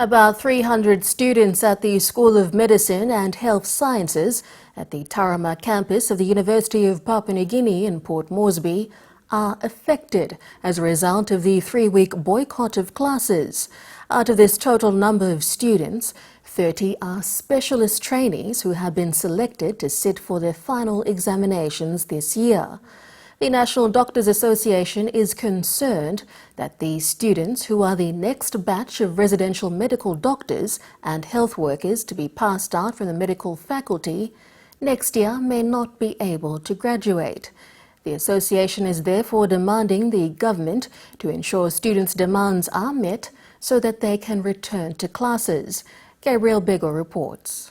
About 300 students at the School of Medicine and Health Sciences at the Taurama Campus of the University of Papua New Guinea in Port Moresby are affected as a result of the 3-week boycott of classes. Out of this total number of students, 30 are specialist trainees who have been selected to sit for their final examinations this year. The National Doctors Association is concerned that these students, who are the next batch of residential medical doctors and health workers to be passed out from the medical faculty, next year may not be able to graduate. The association is therefore demanding the government to ensure students' demands are met so that they can return to classes. Gabriel Bego reports.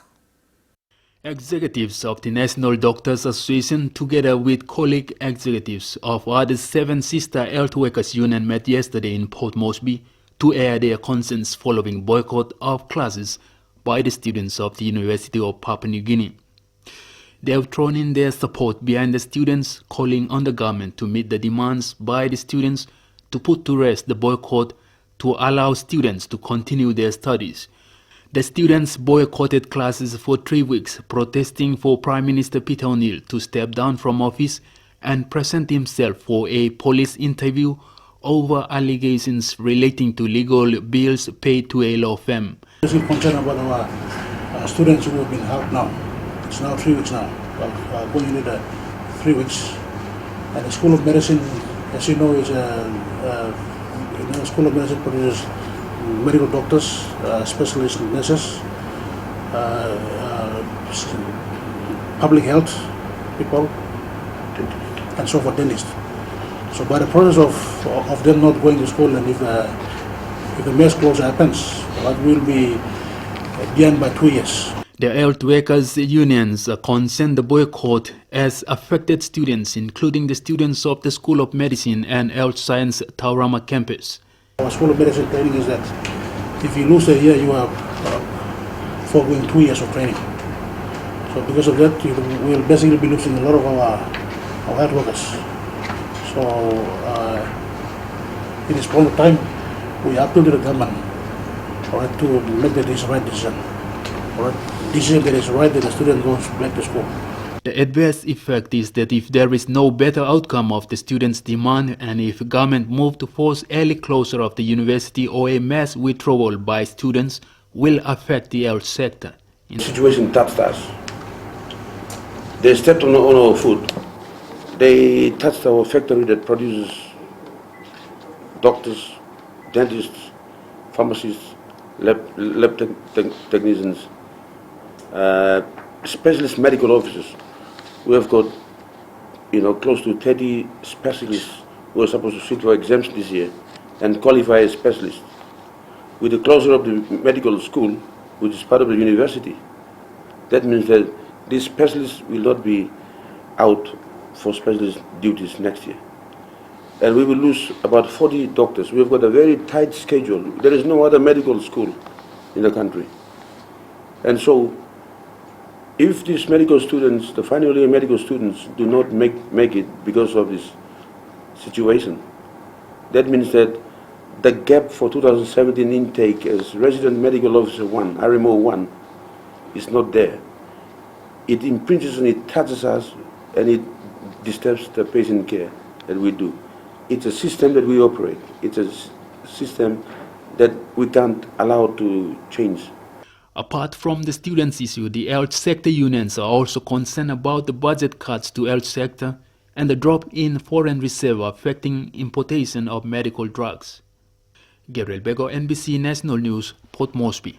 Executives of the National Doctors Association, together with colleague executives of other 7 sister health workers unions, met yesterday in Port Moresby to air their concerns following boycott of classes by the students of the University of Papua New Guinea. They have thrown in their support behind the students, calling on the government to meet the demands by the students to put to rest the boycott to allow students to continue their studies. The students boycotted classes for 3 weeks, protesting for Prime Minister Peter O'Neill to step down from office and present himself for a police interview over allegations relating to legal bills paid to a law firm. I'm still concerned about our students who have been held now. It's now 3 weeks now. Going into the 3 weeks. And the School of Medicine, as you know, is the School of Medicine produces medical doctors, specialist nurses, public health people, and so forth, dentists. So by the process of them not going to school, and if the mass closure happens, that will be behind by 2 years. The health workers' unions are concerned the boycott has affected students, including the students of the School of Medicine and Health Science Taurama Campus. Our School of Medicine training is that if you lose a year, you are foregoing 2 years of training. So because of that, we will basically be losing a lot of our health workers. So it is all the time we appeal to the government, all right, to make this right decision. All right, decision that is right that the student goes back to school. The adverse effect is that if there is no better outcome of the students' demand, and if government move to force early closure of the university or a mass withdrawal by students, will affect the health sector. The situation touched us. They stepped on our foot. They touched our factory that produces doctors, dentists, pharmacists, lab technicians, specialist medical officers. We have got, close to 30 specialists who are supposed to sit for exams this year and qualify as specialists. With the closure of the medical school, which is part of the university, that means that these specialists will not be out for specialist duties next year. And we will lose about 40 doctors. We have got a very tight schedule. There is no other medical school in the country. And so, if these medical students, the final year medical students, do not make it because of this situation, that means that the gap for 2017 intake as Resident Medical Officer 1, RMO 1, is not there. It impinges and it touches us and it disturbs the patient care that we do. It's a system that we operate. It's a system that we can't allow to change. Apart from the students' issue, the health sector unions are also concerned about the budget cuts to health sector and the drop in foreign reserve affecting importation of medical drugs. Gabriel Bego, NBC National News, Port Moresby.